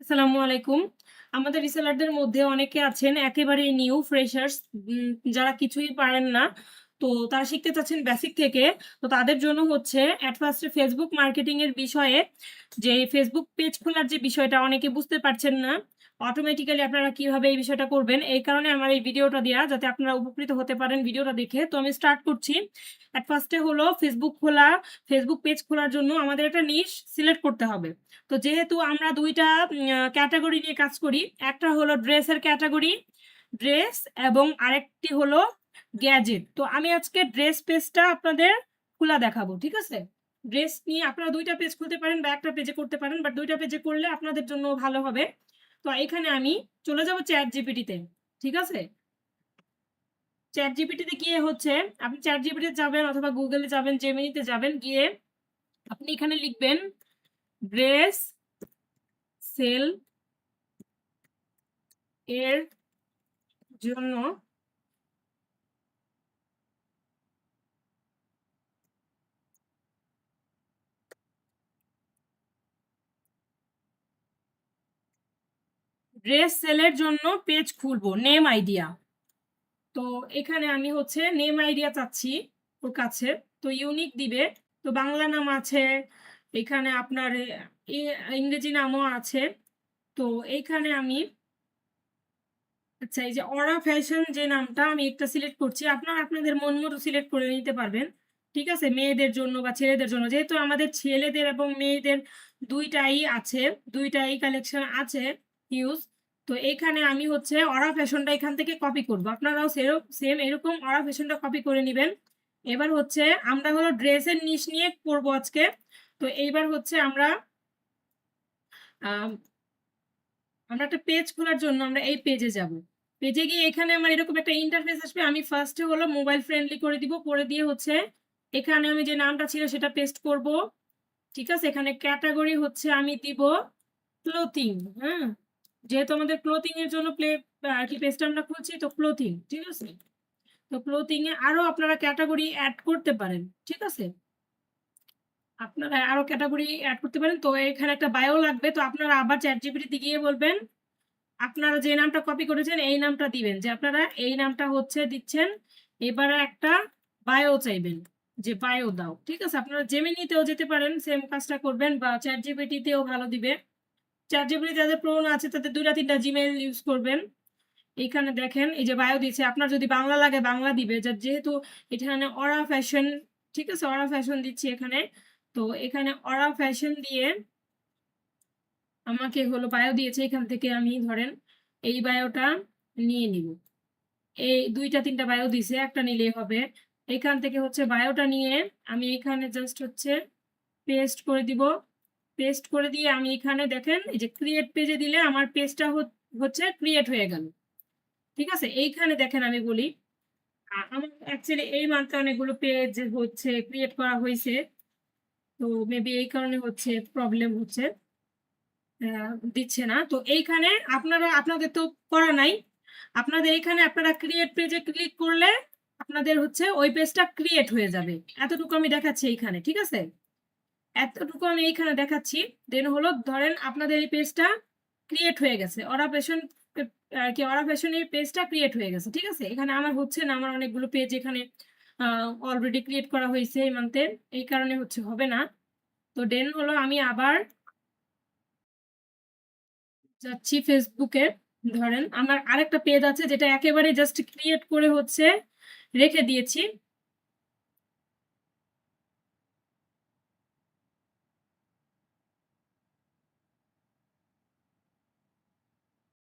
আসসালামু আলাইকুম। আমাদের রিসেলারদের মধ্যে অনেকে আছেন একেবারেই নিউ ফ্রেশার্স, যারা কিছুই পারেন না। তো তারা শিখতে চাচ্ছেন বেসিক থেকে। তো তাদের জন্য হচ্ছে at first A Facebook marketing এর বিষয়ে, যে ফেসবুক পেজ খোলার যে বিষয়টা অনেকে বুঝতে পারছেন না। অটোমেটিক্যালি আপনারা কিভাবে এই বিষয়টা করবেন, এই কারণে আমার এই ভিডিওটা দেয়া, যাতে আপনারা উপকৃত হতে পারেন ভিডিওটা দেখে। তো আমি স্টার্ট করছি। এট ফার্স্ট এ হলো ফেসবুক পেজ খোলার জন্য আমাদের একটা নিশ সিলেক্ট করতে হবে। তো যেহেতু আমরা দুইটা ক্যাটাগরি নিয়ে কাজ করি, একটা হলো ড্রেসের ক্যাটাগরি, ড্রেস, এবং আরেকটি হলো গ্যাজেট। তো আমি আজকে ড্রেস পেজটা আপনাদের খোলা দেখাবো, ঠিক আছে? ড্রেস নিয়ে আপনারা দুইটা পেজ খুলতে পারেন বা একটা পেজে করতে পারেন, বাট দুইটা পেজে করলে আপনাদের জন্য ভালো হবে। তো এখানে আমি চলে যাব চ্যাট জিপিটিতে, ঠিক আছে? চ্যাট জিপিটিতে গিয়ে হচ্ছে আপনি চ্যাট জিপিটিতে যাবেন অথবা গুগলে যাবেন, জেমিনিতে যাবেন, গিয়ে আপনি এখানে লিখবেন ড্রেস সেল এর জন্য ড্রেস সেলের জন্য পেজ খুলবো, নেম আইডিয়া। তো এখানে আমি হচ্ছে নেম আইডিয়া চাচ্ছি ওর কাছে। তো ইউনিক দিবে। তো বাংলা নাম আছে, এখানে আপনার ইংরেজি নামও আছে। তো এইখানে আমি, আচ্ছা, এই যে অরা ফ্যাশন যে নামটা, আমি একটা সিলেক্ট করছি। আপনারা আপনাদের মন মতো সিলেক্ট করে নিতে পারবেন, ঠিক আছে? মেয়েদের জন্য বা ছেলেদের জন্য, যেহেতু আমাদের ছেলেদের এবং মেয়েদের দুইটাই আছে, দুইটাই কালেকশন আছে ইউজ। তো এখানে আমি হচ্ছে অরা ফ্যাশনটা এখান থেকে কপি করব। আপনারাও সেম এরকম অরা ফ্যাশনটা কপি করে নেবেন। এবার হচ্ছে আমরা হলো ড্রেসের নিশ নিয়ে করবো আজকে। তো এইবার হচ্ছে আহ আমরা একটা পেজ খোলার জন্য আমরা এই পেজে যাব। পেজে গিয়ে এখানে আমার এরকম একটা ইন্টারফেস আসবে। আমি ফার্স্টে হলো মোবাইল ফ্রেন্ডলি করে দিব, করে দিয়ে হচ্ছে এখানে আমি যে নামটা ছিল সেটা পেস্ট করব, ঠিক আছে? এখানে ক্যাটাগরি হচ্ছে আমি দিব ক্লোথিং। হ্যাঁ, যেহেতু আমাদের ক্লোথিং এর জন্য আর কি পেজটা আমরা খুলছি, তো ক্লোথিং, ঠিক আছে? তো ক্লোথিং এ আরো আপনারা ক্যাটাগরি অ্যাড করতে পারেন, ঠিক আছে? আপনারা আরো ক্যাটাগরি অ্যাড করতে পারেন। তো এখানে একটা বায়ো লাগবে। তো আপনারা আবার চ্যাট জিপিটি গিয়ে বলবেন, আপনারা যে নামটা কপি করেছেন এই নামটা দিবেন, যে আপনারা এই নামটা হচ্ছে দিচ্ছেন। এবারে একটা বায়ো চাইবেন, যে বায়ো দাও, ঠিক আছে? আপনারা জেমিনিতেও যেতে পারেন, সেম কাজটা করবেন, বা চ্যাট জিপিটিতেও ভালো দিবে। চ্যাট জিপিটি যাদের পুরোনো আছে তাদের দুইটা তিনটা জিমেইল ইউজ করবেন। এইখানে দেখেন এই যে বায়ো দিচ্ছে। আপনার যদি বাংলা লাগে বাংলা দিবে, যেহেতু এখানে অরা ফ্যাশন, ঠিক আছে? অরা ফ্যাশন দিচ্ছি এখানে। তো এখানে অরা ফ্যাশন দিয়ে আমাকে হলো বায়ো দিয়েছে, এখান থেকে আমি ধরেন এই বায়োটা নিয়ে নিব। এই দুইটা তিনটা বায়ো দিছে, একটা নিলেই হবে। এখান থেকে হচ্ছে বায়োটা নিয়ে আমি এখানে জাস্ট হচ্ছে পেস্ট করে দিব। পেস্ট করে দিয়ে আমি এখানে দেখেন এই যে ক্রিয়েট পেজে দিলে আমার পেজটা হচ্ছে ক্রিয়েট হয়ে গেল, ঠিক আছে? এইখানে দেখেন আমি বলি, আমার অ্যাকচুয়ালি এই মান্থে অনেকগুলো পেজ হচ্ছে ক্রিয়েট করা হয়েছে। তো মেবি এই কারণে হচ্ছে প্রবলেম হচ্ছে, দিচ্ছে না। তো এইখানে আপনাদের তো করা নাই, আপনাদের এইখানে আপনারা ক্রিয়েট পেজে ক্লিক করলে আপনাদের হচ্ছে ওই পেজটা ক্রিয়েট হয়ে যাবে। এতটুকু আমি দেখাচ্ছি এইখানে, ঠিক আছে? এতটুকু আমি এইখানে দেখাচ্ছি। দেন হলো ধরেন আপনাদের এই পেজটা ক্রিয়েট হয়ে গেছে, অরা ফ্যাশন আর কি, অরা ফ্যাশন এই পেজটা ক্রিয়েট হয়ে গেছে, ঠিক আছে? এখানে আমার হচ্ছে না, আমার অনেকগুলো পেজ এখানে অলরেডি ক্রিয়েট করা হয়েছে এই মান্থে, এই কারণে হচ্ছে হবে না। তো দেন হলো আমি আবার যাচ্ছি ফেসবুকে। ধরেন আমার আরেকটা পেজ আছে যেটা একেবারে জাস্ট ক্রিয়েট করে হচ্ছে রেখে দিয়েছি।